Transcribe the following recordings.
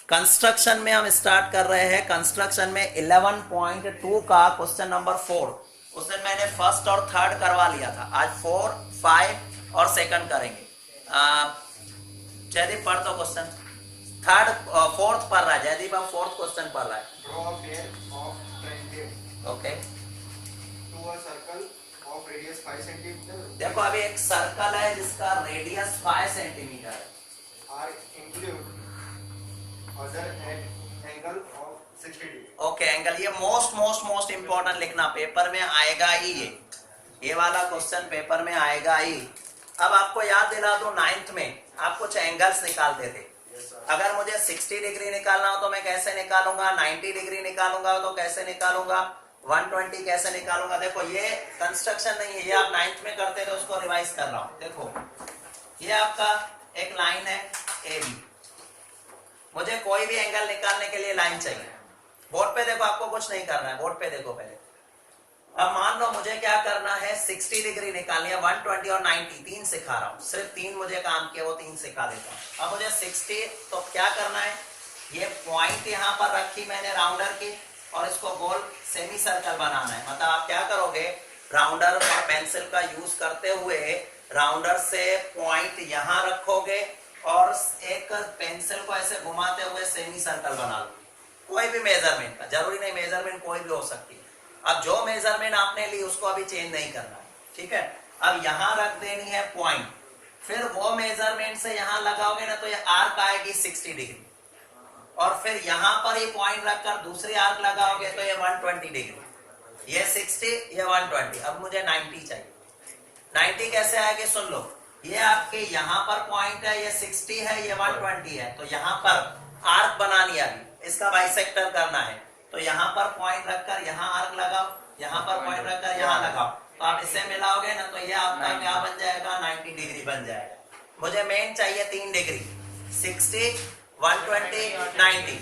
Construction में हम start कर रहे हैं। कंस्ट्रक्शन में 11.2 का क्वेश्चन नंबर 4। उस दिन मैंने फर्स्ट और थर्ड करवा लिया था। आज 4, 5 और सेकंड करेंगे। जयदीप पढ़ तो क्वेश्चन। थर्ड फोर्थ पढ़ रहा है जयदीप, अब फोर्थ क्वेश्चन पढ़ रहा है। Draw a pair of triangles okay to a circle of radius 5 centimeter देखो, अभी एक सर्कल है जिसका रेडियस 5 सेंटीमीटर है। are include other at angle of 60 degree. Okay angle, ये मोस्ट इंपॉर्टेंट लिखना, पेपर में आएगा ही ये वाला क्वेश्चन पेपर में आएगा ही। अब आपको याद दिला दूं, 9th में आप कुछ एंगल्स निकालते थे। अगर मुझे 60 डिग्री निकालना हो तो मैं कैसे निकालूंगा, 90 डिग्री निकालूंगा तो कैसे निकालूंगा, 120 कैसे निकालूंगा। देखो ये कंस्ट्रक्शन नहीं है, ये आप 9th में करते थे, उसको रिवाइज कर रहा हूं। देखो ये आपका एक लाइन है ए बी, मुझे कोई भी एंगल निकालने के लिए लाइन चाहिए। बोर्ड पे देखो, आपको कुछ नहीं करना है, बोर्ड पे देखो पहले। अब मान लो मुझे क्या करना है, 60 डिग्री निकालनी है, 120 और 90 तीन सिखा रहा हूं, सिर्फ 3 मुझे काम किया, वो 3 सिखा देता हूं। अब मुझे 60, तो क्या करना है, ये पॉइंट यहां पर रखी मैंने राउंडर की, और इसको गोल सेमी सर्कल बनाना है। मतलब आप क्या करोगे, राउंडर और पेंसिल का यूज करते हुए राउंडर से पॉइंट यहां रखोगे और एक पेंसिल को ऐसे घुमाते हुए सेमी सर्कल बना लो। कोई भी मेजरमेंट का, जरूरी नहीं मेजरमेंट कोई भी हो सकती है। अब जो मेजरमेंट आपने ली उसको अभी चेंज नहीं करना है, ठीक है। अब यहां रख देनी है पॉइंट, फिर वो मेजरमेंट से यहां लगाओगे ना तो ये आर्क आएगी 60 डिग्री, और फिर यहां पर ये पॉइंट रखकर दूसरी आर्क लगाओगे तो ये 120 डिग्री। ये 60, ये 120। अब मुझे 90 चाहिए। 90 कैसे आएगी सुन लो, ये आपके यहाँ पर पॉइंट है, ये 60 है, ये 120 है, तो यहाँ पर आर्क बनानी है। अभी इसका बाइसेक्टर करना है, तो यहाँ पर पॉइंट रखकर यहाँ आर्क लगाओ, यहाँ पर पॉइंट रखकर यहाँ लगाओ, तो आप इसे मिलाओगे ना तो ये आपका क्या बन जाएगा, 90 डिग्री बन जाएगा। मुझे मेन चाहिए 3 डिग्री, 60, 120, 90।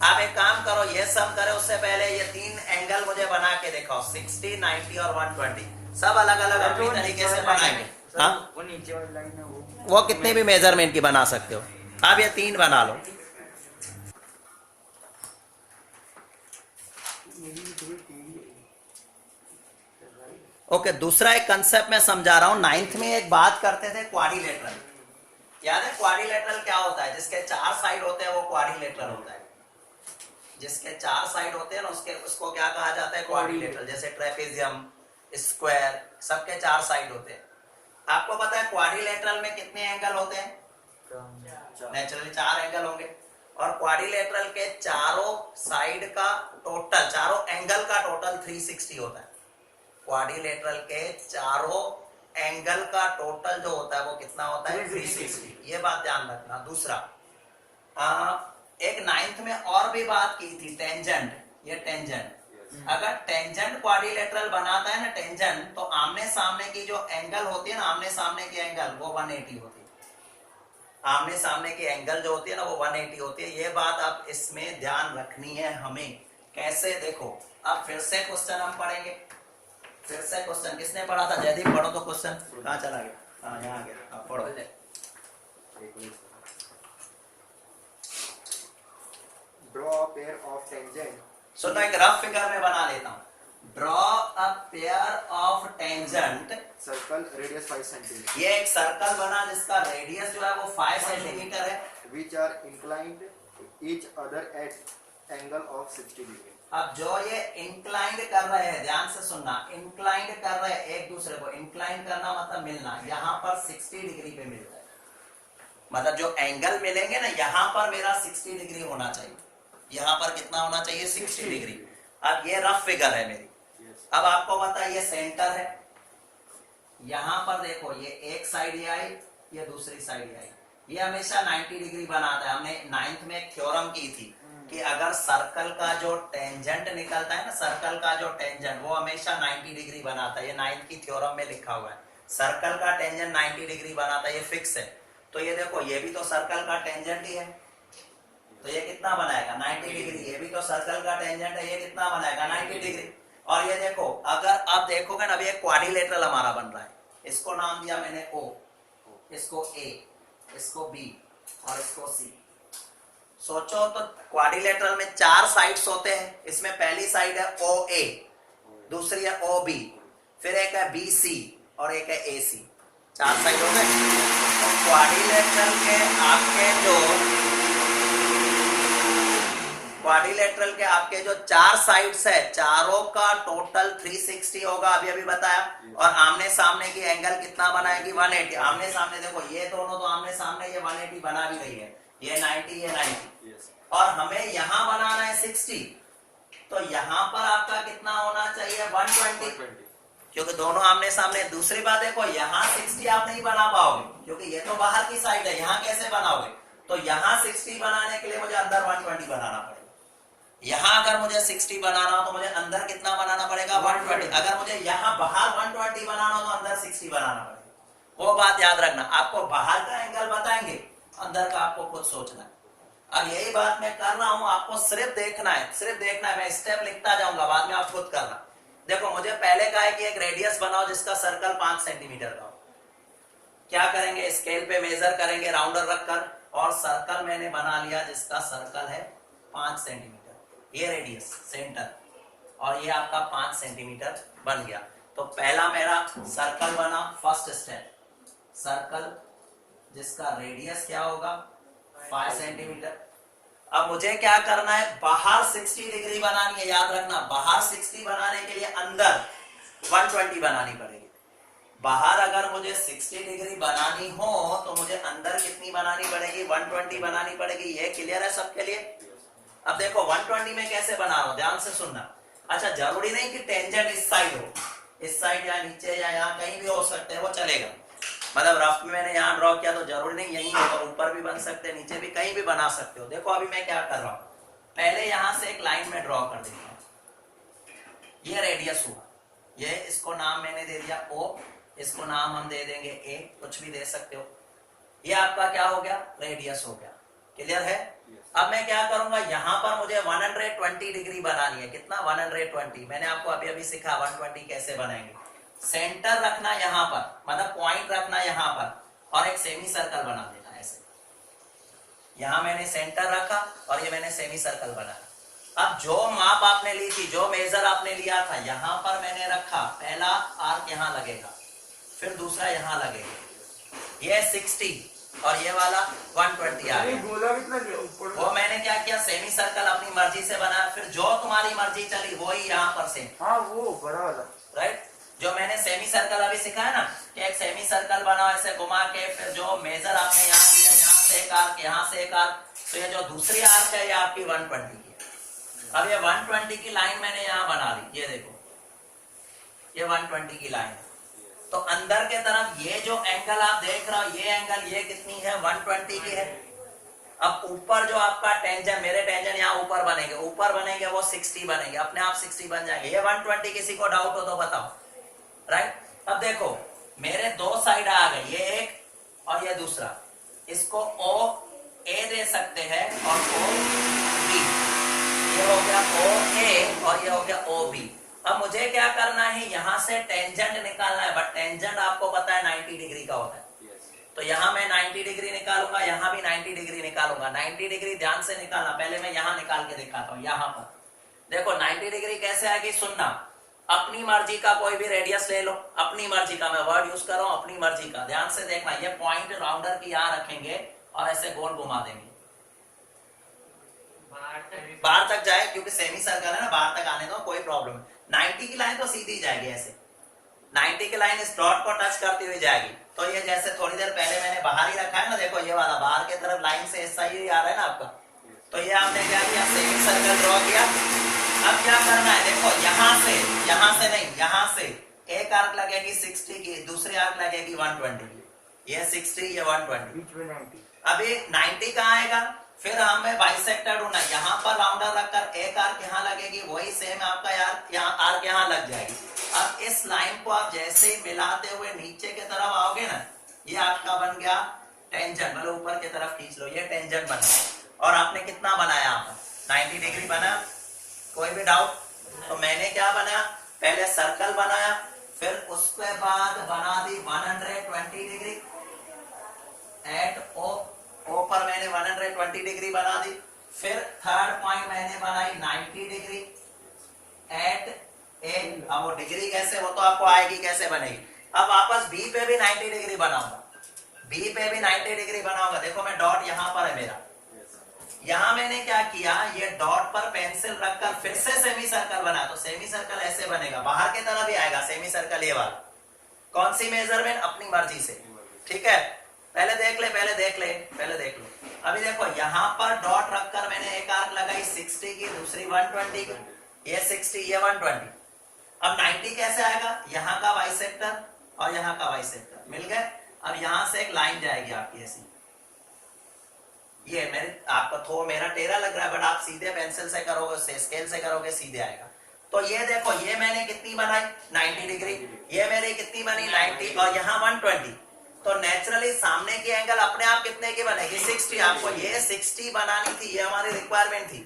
आप एक काम करो, ये सब करो उससे पहले ये 3 एंगल मुझे बना के दिखाओ, 60, 90 और 120। सब अलग अलग अपनी तरीके से बनाएंगे। हाँ, वो नीचे वाली लाइन है वो कितने भी मेजरमेंट की बना सकते हो। आप ये 3 बना लो। ओके, दूसरा एक कंसेप्ट मैं समझा रहा हूं। 9th में एक बात करते थे, क्वाड्रिलेटरल। याद है क्वाड्रिलेटरल क्या होता है, जिसके 4 साइड होते हैं वो क्वाड्रिलेटरल होता है। जिसके 4 साइड होते हैं ना उसको क्या कहा जाता है, क्वाड्रिलेटरल। जैसे ट्रेपेजियम, स्क्वायर, सबके 4 साइड होते हैं। आपको पता है क्वाड्रिलेटरल में कितने एंगल होते हैं, नेचुरली 4 एंगल होंगे। और क्वाड्रिलेटरल के चारों साइड का टोटल, चारों एंगल का टोटल 360 होता है। क्वाड्रिलेटरल के चारों एंगल का टोटल जो होता है वो कितना होता है, 360। ये बात ध्यान रखना। दूसरा, एक 9th में और भी बात की थी, टेंजेंट। ये टेंजेंट, अगर टेंजेंट क्वाड्रिलेटरल बनाता है ना टेंजेंट, तो आमने सामने की जो एंगल होती है ना, आमने सामने की एंगल वो 180 होती है। आमने सामने की एंगल जो होती है ना वो 180 होती है। ये बात आप इसमें ध्यान रखनी है हमें। कैसे, देखो अब फिर से क्वेश्चन हम पढ़ेंगे। फिर से क्वेश्चन किसने पढ़ा था, जयदीप पढ़ो तो क्वेश्चन। कहाँ चला गया, हाँ यहाँ आ गया, आप पढ़ो। Draw a pair of tangent सुनो, एक रफ फिगर में बना लेता हूँ। Draw a pair of tangent, circle radius 5 centimeter ये एक सर्कल बना जिसका रेडियस जो है वो 5 सेंटीमीटर है, which are inclined to each other at angle of 60 degree. अब जो ये इंक्लाइंड कर रहे हैं, ध्यान से सुनना, इंक्लाइंड कर रहे हैं एक दूसरे को। इंक्लाइंड करना मतलब मिलना, यहाँ पर 60 डिग्री पे मिल रहा है। मतलब जो एंगल मिलेंगे ना, यहाँ पर मेरा 60 डिग्री होना चाहिए, यहाँ पर कितना होना चाहिए, 60 डिग्री। अब ये रफ फिगर है मेरी। अब आपको पता है ये सेंटर है, यहाँ पर देखो ये एक साइड ये आई, ये दूसरी साइड ये आई, ये हमेशा 90 डिग्री बनाता है। हमने 9th में एक थ्योरम की थी कि अगर सर्कल का जो टेंजेंट निकलता है ना, सर्कल का जो टेंजेंट वो हमेशा 90 डिग्री बनाता है। ये 9th की थ्योरम में लिखा हुआ है, सर्कल का टेंजेंट 90 डिग्री बनाता है, ये फिक्स है। तो ये देखो, ये भी तो सर्कल का टेंजेंट ही है, तो ये कितना बनाएगा, 90 डिग्री। ये भी तो सर्कल का टेंजेंट है, ये कितना बनाएगा, 90 डिग्री। और ये देखो, अगर आप देखोगे ना, अभी एक क्वाड्रिलेटरल हमारा बन रहा है, इसको नाम दिया मैंने O, इसको A, इसको B और इसको C। सोचो तो क्वाड्रिलेटरल में 4 साइड्स होते हैं, इसमें पहली साइड है OA, दूसरी है OB, फिर एक है BC और एक है AC। 4 साइड हो गए। तो क्वाड्रिलेटरल के आपके जो 4 साइड्स है, चारों का टोटल 360 होगा, अभी अभी बताया। और आमने सामने की एंगल कितना बनाएगी? 180। आमने सामने देखो, ये दोनों तो आमने सामने ये 180 बना भी रही है, ये 90, ये 90। और हमें यहां बनाना है 60, तो यहां पर आपका कितना होना चाहिए? 120, क्योंकि दोनों आमने सामने। दूसरी बात देखो, यहाँ 60 आप नहीं बना पाओगे, क्योंकि ये तो बाहर की साइड है, यहाँ कैसे बनाओगे? तो यहाँ 60 बनाने के लिए मुझे अंदर 120 बनाना पड़ेगा। यहाँ अगर मुझे 60 बनाना हो तो मुझे अंदर कितना बनाना पड़ेगा? 120। अगर मुझे यहाँ बाहर 120 बनाना हो तो अंदर 60 बनाना पड़ेगा। वो बात याद रखना, आपको बाहर का एंगल बताएंगे, अंदर का आपको खुद सोचना है। अब यही बात मैं कर रहा हूं, आपको सिर्फ देखना है, सिर्फ देखना है। मैं स्टेप लिखता जाऊंगा, बाद में आप खुद करना। देखो, मुझे पहले कहा है कि एक रेडियस बनाओ जिसका सर्कल 5 सेंटीमीटर का हो। क्या करेंगे? स्केल पे मेजर करेंगे राउंडर रखकर, और सर्कल मैंने बना लिया जिसका सर्कल है 5 सेंटीमीटर। ये रेडियस सेंटर, और ये आपका 5 सेंटीमीटर बन गया। तो पहला मेरा सर्कल बना, फर्स्ट स्टेप, सर्कल जिसका रेडियस क्या होगा? 5 सेंटीमीटर। अब मुझे क्या करना है? बाहर 60 डिग्री बनानी है, याद रखना। बाहर 60 बनाने के लिए अंदर 120 बनानी पड़ेगी। बाहर अगर मुझे 60 डिग्री बनानी हो तो मुझे अंदर कितनी बनानी पड़ेगी? 120 बनानी पड़ेगी। ये क्लियर है सबके लिए? अब देखो 120 में कैसे बना रहा हूं, ध्यान से सुनना। अच्छा, जरूरी नहीं कि टेंजेंट इस साइड हो, इस साइड या नीचे या यहाँ कहीं भी हो सकते हैं, वो चलेगा। मतलब रफ में मैंने यहाँ ड्रॉ किया तो जरूरी नहीं यही है, तो ऊपर भी बन सकते हैं, नीचे भी कहीं भी बना सकते हो। देखो अभी मैं क्या कर रहा हूँ, पहले यहाँ से एक लाइन में ड्रॉ कर देता हूँ। ये रेडियस हुआ, ये इसको नाम मैंने दे दिया O, इसको नाम हम दे देंगे A, कुछ भी दे सकते हो। ये आपका क्या हो गया? रेडियस हो गया। क्लियर है? अब मैं क्या करूंगा, यहां पर मुझे 120 डिग्री बनानी है। कितना? 120। मैंने आपको अभी अभी सिखा 120 कैसे बनाएंगे। सेंटर रखना यहां पर, मतलब पॉइंट रखना यहां पर, और एक सेमी सर्कल बना देना ऐसे। यहां मैंने सेंटर रखा और ये मैंने सेमी सर्कल बनाया। अब जो माप आपने ली थी, जो मेजर आपने लिया था, यहां पर मैंने रखा। पहला आर्क यहां लगेगा, फिर दूसरा यहां लगेगा। ये 60 और ये वाला 120 आ गया। गोला कितना लिया ऊपर? वो मैंने क्या किया, सेमी सर्कल अपनी मर्जी से बनाया, फिर जो तुम्हारी मर्जी चली वही यहाँ पर से। हाँ, वो बड़ा वाला, राइट? जो मैंने सेमी सर्कल अभी सिखाया ना, कि एक सेमी सर्कल बनाओ ऐसे घुमा के, फिर जो मेजर आपने यहाँ लिया, यहाँ से एक आर्क, यहाँ से एक आर्क, तो ये जो दूसरी आर्क है ये आपकी 120 की है। अब ये 120 की लाइन मैंने यहाँ बना ली, ये देखो, ये 120 की लाइन है। तो अंदर के तरफ ये जो एंगल आप देख रहे हो, ये एंगल, ये कितनी है? 120 की है। अब ऊपर जो आपका टेंजेंट, मेरे टेंजेंट यहाँ ऊपर बनेंगे, ऊपर बनेंगे वो 60 बनेंगे, अपने आप 60 बन जाएंगे। ये 120, किसी को डाउट हो तो बताओ। राइट? अब देखो मेरे दो साइड आ गए, ये एक और ये दूसरा। इसको OA दे सकते हैं और OB। ये हो गया OA और ये हो गया OB। अब मुझे क्या करना है, यहां से टेंजेंट निकालना है, बट टेंजेंट आपको पता है 90 डिग्री का होता है। तो यहां मैं 90 डिग्री निकालूंगा, यहां भी 90 डिग्री निकालूंगा। 90 डिग्री ध्यान से निकालना, पहले मैं यहां निकाल के दिखाता हूं। यहां पर देखो 90 डिग्री कैसे आएगी, सुनना। अपनी मर्जी का कोई भी रेडियस ले लो, अपनी मर्जी का, मैं वर्ड यूज कर रहा हूं, अपनी मर्जी का। ध्यान से देखना, ये पॉइंट राउंडर की यहां रखेंगे और ऐसे गोल घुमा देंगे, बाहर तक जाए, क्योंकि सेमी सर्कल है ना, बाहर तक आने दो, कोई प्रॉब्लम। 90 की लाइन तो सीधी जाएगी ऐसे, 90 की लाइन इस डॉट को टच करती हुई जाएगी। तो ये जैसे थोड़ी देर पहले मैंने बाहर ही रखा है ना, देखो ये वाला बाहर की तरफ लाइन से ऐसा ही आ रहा है ना आपका। तो ये आपने क्या किया, सेमी सर्कल ड्रॉ किया। अब क्या करना है, देखो यहां से नहीं, यहां से एक आर्क लगेगी 60 की, दूसरी आर्क लगेगी 120 की। ये 60, ये 120, बीच में 90। अभी 90 कहाँ आएगा? फिर हमें बाइसेक्टर ढूंढना, यहाँ पर राउंडर रखकर एक आर्क यहाँ लगेगी, वही सेम आपका यार यहाँ आर्क यहाँ लग जाएगी। अब इस लाइन को आप जैसे ही मिलाते हुए नीचे की तरफ आओगे ना, ये आपका बन गया टेंजेंट, मतलब ऊपर की तरफ खींच लो, ये टेंजेंट बन गया। और आपने कितना बनाया आपने? 90 डिग्री बना। कोई भी डाउट? तो मैंने क्या बनाया, पहले सर्कल बनाया, फिर उसके बाद बना दी 120 डिग्री एट O पर मैंने 120 डिग्री बना दी। की कैसे बनेगी। अब वापस बी पे भी 90 डिग्री बनाऊंगा, बी पे भी 90 डिग्री बनाऊंगा। देखो मैं डॉट यहां पर है मेरा, यहां मैंने क्या किया, ये डॉट पर पेंसिल रखकर फिर से सेमी सर्कल बना। तो सेमी सर्कल ऐसे बनेगा, बाहर की तरफ भी आएगा सेमी सर्कल ये वाला। कौन सी मेजरमेंट, अपनी मर्जी से, ठीक है। पहले देख ले, पहले देख ले, पहले देख लो। अभी देखो यहां पर डॉट रखकर मैंने एक आर्क लगाई 60 की, दूसरी 120 की, ये 60 ये 120। अब 90 कैसे आएगा, यहाँ का बाइसेक्टर और यहाँ का बाइसेक्टर मिल गए। अब यहां से एक लाइन जाएगी आपकी ऐसी, ये मेरे आपका थो मेरा टेढ़ा लग रहा है, बट आप सीधे पेंसिल से करोगे, से स्केल से करोगे, सीधे आएगा। तो ये देखो, ये मैंने कितनी बनाई 90 डिग्री, ये मेरी कितनी बनी 90, और यहाँ 120। तो नेचुरली सामने की एंगल अपने आप कितने की बनेगी 60। आपको ये 60 बनानी थी, ये हमारी रिक्वायरमेंट थी,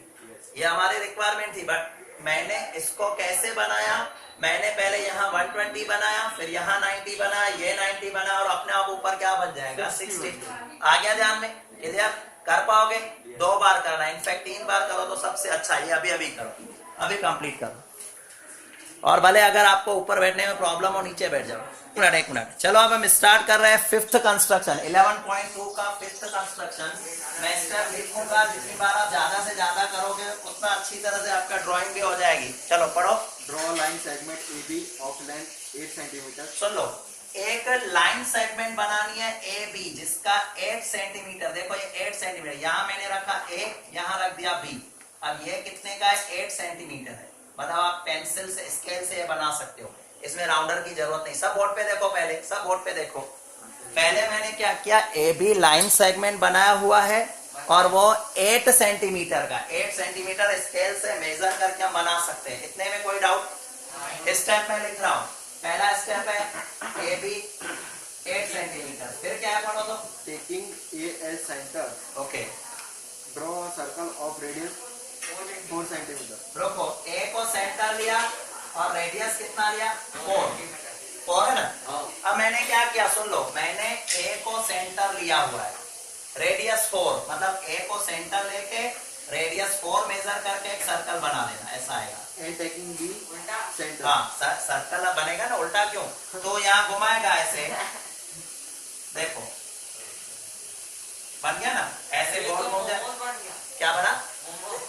ये हमारी रिक्वायरमेंट थी। बट मैंने इसको कैसे बनाया, मैंने पहले यहाँ 120 बनाया, फिर यहाँ 90 बनाया, ये 90 बनाया, और अपने आप ऊपर क्या बन जाएगा 60। आ गया ध्यान में, क्लियर कर पाओगे। 2 बार करना, इनफैक्ट 3 बार करो तो सबसे अच्छा। ये अभी अभी करो, अभी कंप्लीट करो। और भले अगर आपको ऊपर बैठने में प्रॉब्लम हो नीचे बैठ जाओ। एक मिनट चलो, अब हम स्टार्ट कर रहे हैं फिफ्थ कंस्ट्रक्शन 11.2 का फिफ्थ कंस्ट्रक्शन। मैं स्टेप लिखूंगा, जितनी बार आप ज्यादा से ज्यादा करोगे उतना अच्छी तरह से आपका ड्राइंग भी हो जाएगी। चलो पढ़ो। Draw line segment AB of length 8 centimetre. सुन लो, एक लाइन सेगमेंट बनानी है AB जिसका 8 सेंटीमीटर। देखो ये 8 सेंटीमीटर, यहाँ मैंने रखा A, यहाँ रख दिया B। अब ये कितने का है, 8 सेंटीमीटर है। बताओ, आप पेंसिल से स्केल से ये बना सकते हो, इसमें राउंडर की जरूरत नहीं। सब बोर्ड पे देखो, पहले सब बोर्ड पे देखो। पहले मैंने क्या किया, AB लाइन सेगमेंट बनाया हुआ है और वो 8 सेंटीमीटर का, 8 सेंटीमीटर स्केल से मेजर करके हम बना सकते हैं। इतने में कोई डाउट। स्टेप में लिख रहा हूँ, पहला स्टेप है AB 8 सेंटीमीटर। फिर क्या है पढ़ो तो, taking A as center, okay draw a circle of radius 4 centimetre. रुको, A को सेंटर लिया और रेडियस कितना लिया 4 है ना। अब मैंने क्या किया, सुन लो, मैंने A को सेंटर लिया हुआ है, रेडियस 4, मतलब A को सेंटर लेके रेडियस 4 मेजर करके एक सर्कल बना लेना, ऐसा आएगा। And taking B centre. हाँ, सर्कल बनेगा ना, उल्टा क्यों, तो यहाँ घुमाएगा ऐसे, देखो बन गया ना, ऐसे गोल घूम जाए। क्या बना,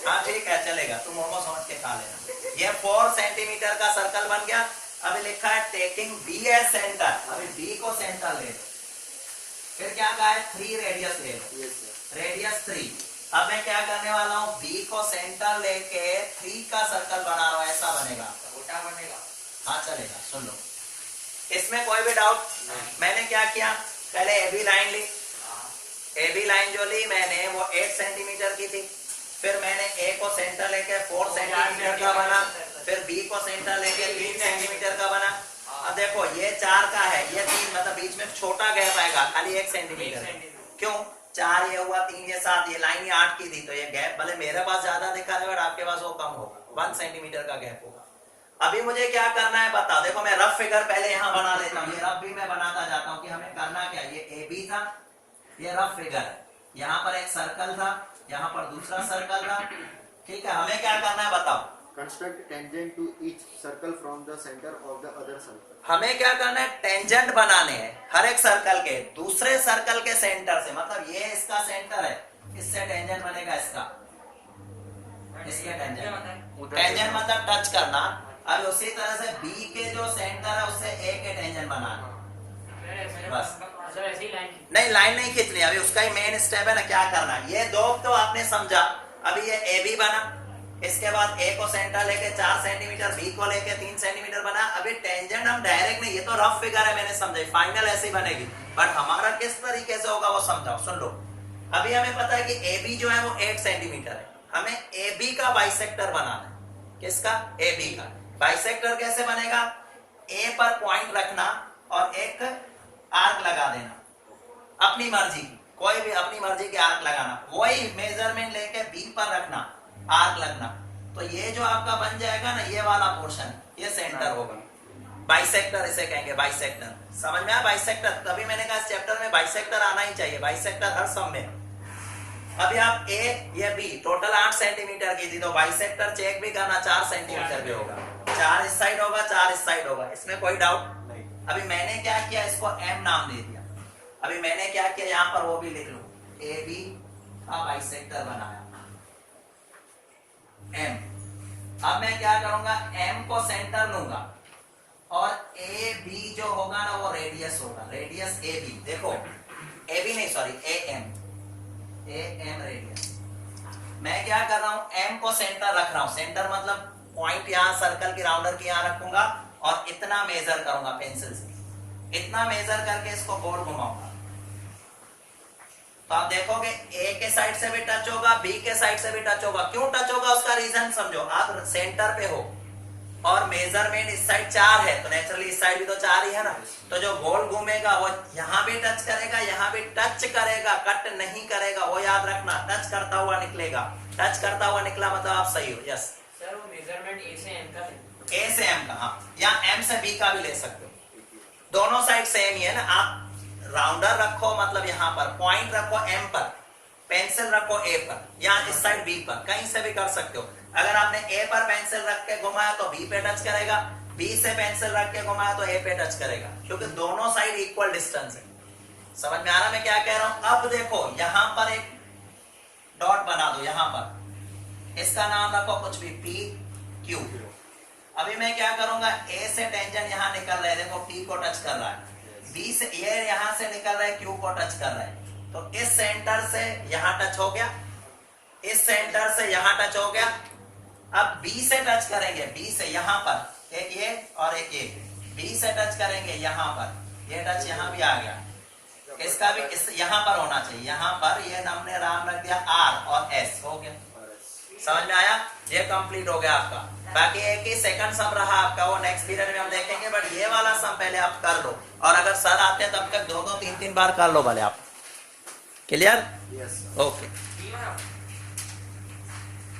हाँ ठीक है चलेगा, तुम मोमो समझ के खा लेना। ये 4 सेंटीमीटर का सर्कल बन गया। अभी लिखा है टेकिंग B एज सेंटर, अभी B को सेंटर ले लो। फिर क्या कहा है, 3 रेडियस ले लो, रेडियस 3। अब मैं क्या करने वाला हूँ, B को सेंटर लेके 3 का सर्कल बना रहा हूँ, ऐसा बनेगा, उल्टा बनेगा। हाँ चलेगा, सुन लो, इसमें कोई भी डाउट। मैंने क्या किया, पहले AB लाइन ली, AB लाइन जो ली मैंने वो 8 सेंटीमीटर की थी। फिर मैंने A को सेंटर लेके 4 सेंटीमीटर का बना, फिर B को सेंटर लेके 3 सेंटीमीटर का बना। अब देखो ये 4 का है, ये 3, मतलब बीच में छोटा गैप आएगा, खाली 1 सेंटीमीटर। क्यों, 4 ये हुआ, 3 ये 7, ये लाइन ही 8 की थी, तो ये गैप भले मेरे पास ज्यादा दिखा रहे बट आपके पास वो कम होगा, 1 सेंटीमीटर का गैप होगा। अभी मुझे क्या करना है बताओ। देखो मैं रफ फिगर पहले यहाँ बना लेता हूँ, ये रफ भी मैं बनाता जाता हूँ कि हमें करना क्या। ये AB था, ये रफ फिगर है, यहाँ पर एक सर्कल था, यहाँ पर दूसरा सर्कल था, ठीक है। हमें क्या करना है बताओ। Construct tangent to each circle from the centre of the other circle. हमें क्या करना है, टेंजेंट बनाने हैं हर एक सर्कल के दूसरे सर्कल के सेंटर से। मतलब ये इसका सेंटर है, इससे टेंजेंट बनेगा इसका, इसके टेंजेंट। टेंजेंट मतलब टच करना। अब उसी तरह से B के जो सेंटर है उससे A के टेंजेंट बनाना, बस। नहीं लाइन नहीं खींचनी, अभी उसका ही मेन स्टेप है ना, क्या करना है। ये दो तो आपने समझा। अभी ये AB बना, इसके बाद A को सेंटर लेके 4 सेंटीमीटर, B को लेके 3 सेंटीमीटर बना। अभी टेंजेंट हम डायरेक्ट नहीं, ये तो रफ फिगर है, मैंने समझाई, फाइनल ऐसी बनेगी, बट हमारा किस तरीके से होगा वो समझाओ। सुन लो, अभी हमें पता है कि AB जो है वो 8 सेंटीमीटर है, हमें AB का बाइसेक्टर बनाना है। किसका, AB का। बाइसेक्टर कैसे बनेगा, A पर पॉइंट रखना और एक आर्क लगा देना, अपनी मर्जी की, कोई भी अपनी मर्जी की आर्क लगाना। वही मेजरमेंट लेके B पर रखना, आर्क लगना। तो ये जो आपका बन जाएगा ना, ये वाला पोर्शन, ये सेंटर होगा। बाइसेक्टर इसे कहेंगे, बाइसेक्टर। समझ में आया बाइसेक्टर। तभी मैंने कहा इस चैप्टर में बाइसेक्टर आना ही चाहिए, बाइसेक्टर हर सम में। अभी आप A या B टोटल 8 सेंटीमीटर की थी, तो बाइसेक्टर चेक भी करना, 4 सेंटीमीटर भी होगा। 4 इस साइड होगा, 4 इस साइड होगा, इसमें कोई डाउट अभी मैंने क्या किया, इसको एम नाम दे दिया। अभी मैंने क्या किया, यहां पर वो भी लिख लूं, ए बी का बाइसेक्टर बनाया एम। अब मैं क्या करूंगा, एम को सेंटर लूंगा और ए बी जो होगा ना वो रेडियस होगा, रेडियस ए बी। देखो ए बी नहीं, सॉरी ए एम रेडियस। मैं क्या कर रहा हूं, एम को सेंटर रख रहा हूं। सेंटर मतलब पॉइंट यहां सर्कल की राउंडर की यहां रखूंगा और इतना मेजर करूंगा पेंसिल से, इतना मेजर करके इसको गोल घुमाऊंगा। तो आप देखोगे ए के साइड से भी टच होगा, बी के साइड से भी टच होगा। क्यों टच होगा उसका रीजन समझो। आप सेंटर पे हो और मेजरमेंट इस साइड 4 है तो नेचुरली इस साइड भी तो 4 ही है ना। तो जो गोल घूमेगा वो यहां भी टच करेगा, यहां भी टच करेगा, कट नहीं करेगा, वो याद रखना। टच करता हुआ निकलेगा, टच करता हुआ निकला मतलब आप सही हो। यस सर वो मेजरमेंट ए से एम का है। ए से एम का, हाँ, या एम से बी का भी ले सकते हो, दोनों साइड सेम ही है ना। आप राउंडर रखो मतलब यहां पर, पॉइंट रखो एम पर, पेंसिल रखो ए पर, या इस साइड बी पर, कहीं से भी कर सकते हो। अगर आपने ए पर पेंसिल रख के घुमाया तो बी पे टच करेगा, बी से पेंसिल रख के घुमाया तो ए पे टच करेगा, क्योंकि दोनों साइड इक्वल डिस्टेंस है। समझ में आ रहा मैं क्या कह रहा हूं। अब देखो यहां पर एक डॉट बना दो, यहां पर इसका नाम रखो कुछ भी, पी क्यू। अभी मैं क्या करूंगा, ए से टेंजेंट यहां निकल रहा है, देखो पी को टच कर रहा है, बी से ये यहां से निकल रहा है, क्यू को टच कर रहा है। तो इस सेंटर से यहां टच हो गया, इस सेंटर से यहां टच हो गया। अब बी से टच करेंगे, बी से यहां पर, एक ये और एक ये, बी से टच करेंगे यहां पर, ये टच यहां भी आ गया, इसका भी इस यहां पर होना चाहिए, यहां पर ये हमने नाम रख दिया आर और एस, हो गया। समझ में आया, ये कंप्लीट हो गया आपका। बाकी एक ही सेकंड सम रहा आपका, वो नेक्स्ट पीरियड में हम देखेंगे, बट ये वाला सम पहले आप कर लो। और अगर सर आते हैं तब तक 2-2 3-3 बार कर लो भले आप। क्लियर? Yes. ओके। बी में